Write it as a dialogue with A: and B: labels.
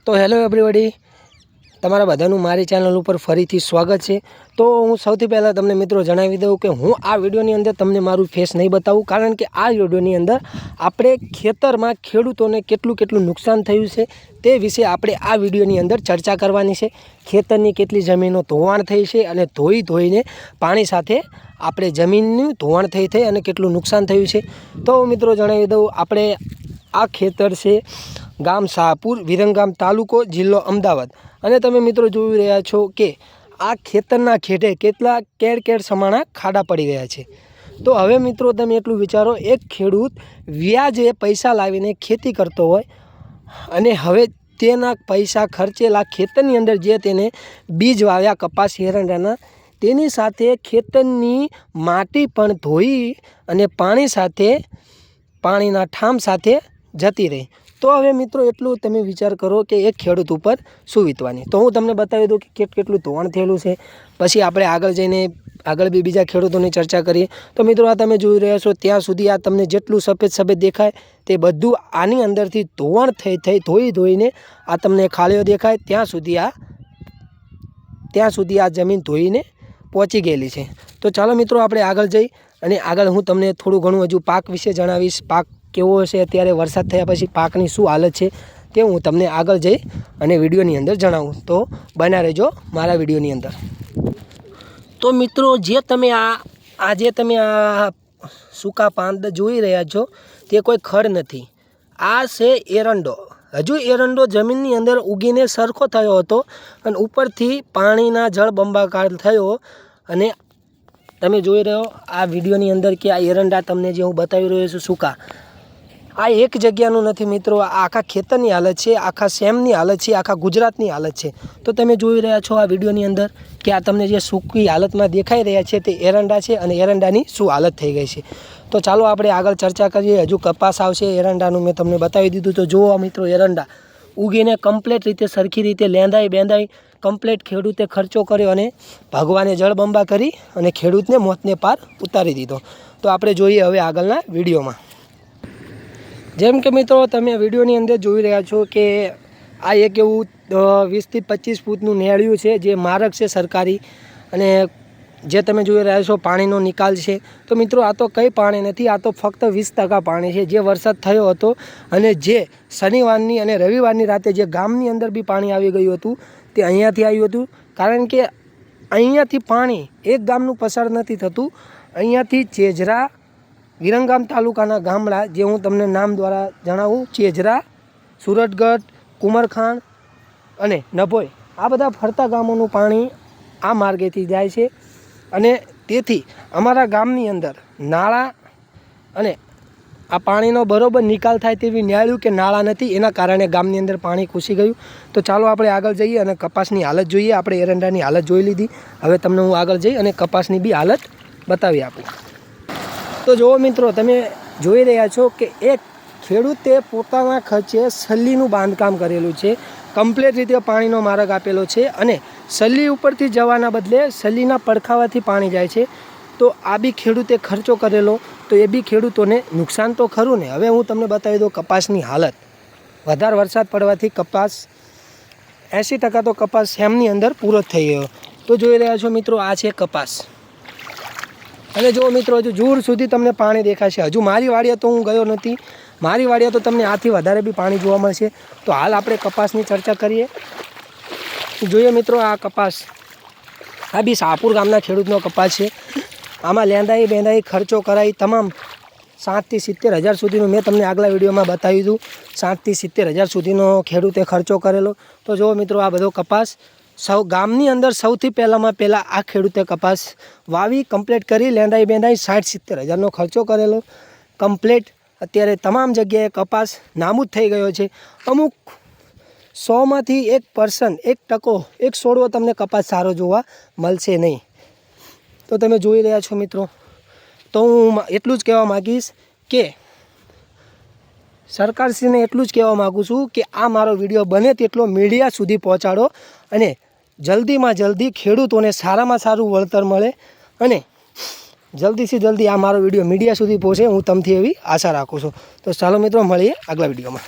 A: तो hello everybody तमारा बधानुं मारी चैनल पर फरीथी स्वागत है। तो हूँ सौथी पहला तमने मित्रों जणावी दऊं कि हूँ आ विडियोनी अंदर तमने मारू फेस नहीं बतावुं, कारण के आ विडियोनी अंदर आपणे खेतरमां खेडूतोने केटलुं केटलुं नुकसान थयुं छे ते विषे आपणे आ विडियोनी अंदर चर्चा करवानी छे। खेतरनी केटली जमीनो धोवाण थई छे अने धोई धोईने पाणी साथे आपणे जमीननुं धोवाण थई थई अने केटलुं नुकसान थयुं छे। तो मित्रों जणावी दऊं आपणे आ खेतर छे गाम शाहपुर, विरंगाम तालुको, जिल्लो अमदावाद। अने तमे मित्रों जोई रह्या छो के आ खेतरना खेडे केटला केड़ केड़ समाणा खाडा पड़ी गया छे। तो हवे मित्रों तमे एटलुं विचारो, एक खेडूत व्याजे पैसा लावीने खेती करतो होय अने हवे तेना पैसा खर्चेला खेतरनी अंदर जे तेने बीज वाव्या कपास एरंडाना तेनी साथे खेतरनी माटी पण धोई अने पाणी साथे पाणीना ठाम साथे जती रही। तो हवे मित्रों एटलुं तमे विचार करो कि एक खेडूत उपर शुं वीतवानी। तो हूँ तमने बतावी दूँ कि केटलुं धोवाण थयेलुं छे, पछी आपणे आगळ जईने आगळ बी बीजा खेडूतोनी चर्चा करीए। तो मित्रों आ तमे जोई रह्या छो त्यां सुधी आ तमने जेटलुं सफेद सफेद देखाय ते बधुं आनी अंदरथी धोवाण थई थई धोई धोईने आ तमने खालीओ देखाय त्यां सुधी आ जमीन धोईने पहोंची गेली छे। तो चालो मित्रों आपणे आगळ जई अने आगळ हूँ तमने थोडुं घणुं हजू पाक विषे जणावीश। पाक केवो हशे, अत्यारे वरसाद थया पछी पाकनी शुं हालत छे ते हूँ तमने आगळ जई अने विडियोनी अंदर जणावुं। तो बन्या रहेजो मारा विडियोनी अंदर। तो मित्रों जे तमे आज तमे आ सूका पांद जोई रह्या छो ते कोई खड़ नथी, आ छे एरंडो। हजू एरंडो जमीननी अंदर उगीने सरखो थयो हतो अने उपरथी पाणीना जळबंबाकार थयो। अने तमे जोई रह्यो आ विडियोनी अंदर कि आ एरंडा तमने जे हूँ बतावी रह्यो छुं सूका, आ एक जग्यानुं नथी मित्रों, आ आखा खेतरनी हालत छे, आखा सेमनी हालत छे, आखा गुजरातनी हालत छे। तो तमे जोई रह्या छो आ विडियोनी अंदर कि आ तमने जे सूकी हालतमां देखाई रह्या छे ते एरंडा छे अने एरंडानी शुं हालत थई गई छे। तो चालो आपणे आगळ चर्चा करीए। हजू कपास आवशे, एरंडानुं मैं तमने बतावी दीधुं। तो जुओ मित्रों एरंडा उगीने कम्प्लीट रीते सरखी रीते लेंदाई बेंदाई कम्प्लीट खेडूते खर्चो कर्यो अने भगवाने जळबंबा करी अने खेडूतने मोतने पार उतारी दीधो। तो आपणे जोईए हवे आगळना विडियोमां। जेम के मित्रों तमे विडियोनी अंदर जोई रह्या छो कि आ एक एवुं 20 થી 25 फूटनुं नेळियुं छे जे मार्ग छे सरकारी, अने जे तमे जोई रह्या छो पाणीनो निकाल छे। तो मित्रों आ तो कई पाणी नथी, आ तो फक्त 20% पाणी छे जे वरसाद थयो हतो अने जे शनिवारनी अने रविवारनी राते जे गामनी अंदर बी पाणी आवी गयुं हतुं ते अहींयाथी आव्युं हतुं। कारण के अहींयाथी पाणी एक गामनुं पसार नथी थतुं, अहींयाथी चेजरा विरंगाम तालुकाना गामड़ा जे हूँ तमने नाम द्वारा जणावुं, चेजरा, सूरतगढ़, कुमरखाण अने नभोई, आ बधा फरता गामोनुं पाणी आ मार्गेथी जाय छे। अने तेथी अमारा गामनी अंदर नाळा अने आ पाणीनो बरोबर निकाल थाय तेवी न्याळ्युं के नाळा नथी, एना कारणे गामनी अंदर पाणी घुसी गयुं। तो चालो आपणे आगळ जईए अने कपासनी हालत जोईए। आपणे एरंडानी हालत जोई लीधी, हवे तमने हूँ आगळ जई अने कपासनी बी हालत बतावी आपुं। तो जो मित्रों तमे जोई रह्या छो कि एक खेडूते पोताना खर्चे सलीनुं बांधकाम करेलुं छे, कम्प्लीट रीते पाणीनो मार्ग आपेलो छे अने सली उपरथी जवाना बदले सलीना પડખાવાથી पाणी जाय छे। तो आ बी खेडूते खर्चो करेलो, तो ए बी खेडूतोने नुकसान तो खरुं ने। हवे हूँ तमने बतावी दऊं कपासनी हालत। वधारे वरसाद पड़वाथी कपास 80% तो कपास सेमनी अंदर पूरो थई गयो। तो जोई रह्या छो मित्रों आ छे कपास। अने जो मित्रों हजू दूर सुधी तमने पाणी देखाशे। हजू मारी वाड़िया तो हूँ गयो नथी, मारी वाड़िया तो तमने आथी वधारे बी पाणी जोवा मळशे। तो हाल आपणे कपासनी चर्चा करीए। जोईए मित्रों आ कपास, आ बी शाहपुर गामना खेडूतनो कपास छे। आमां लेंदाई बेंदाई खर्चो कराई तमाम 60 થી 70 हज़ार सुधीनो मैं तमने आगला विडियोमां बतावी दऊं। 60 થી 70 हज़ार सुधीनो खेडूते खर्चो करेलो। तो जो मित्रों आ बधो कपास गामनी अंदर सौथी पहलामां पहला आ खेडूते कपास वावी कम्प्लीट करी लेंदाई बेंदाई 60-70 हज़ारनो खर्चो करेलो। कम्प्लीट अत्यारे तमाम जग्याए कपास नाबूद थई गयो छे। अमुक 100 मांथी 1%, 1% एक सोडवो तमने कपास सारो जोवा मळशे नहीं। तो तमे जोई रह्या छो मित्रों। तो हूँ एटलुं ज कहेवा मागीश के सरकारश्रीने एटलुं ज कहेवा मागुं छुं कि आ मारो विडियो बने तेटलो मीडिया सुधी पहोंचाडो अने जल्दी में जल्दी खेडूतोने सारामां सारूं वळतर मळे अने जल्दी से जल्दी आ मारो विडियो मीडिया सुधी पहोंचे हूँ तमथी एवी आशा राखुं छुं। तो चालो मित्रों मळीए आगला विडियोमां।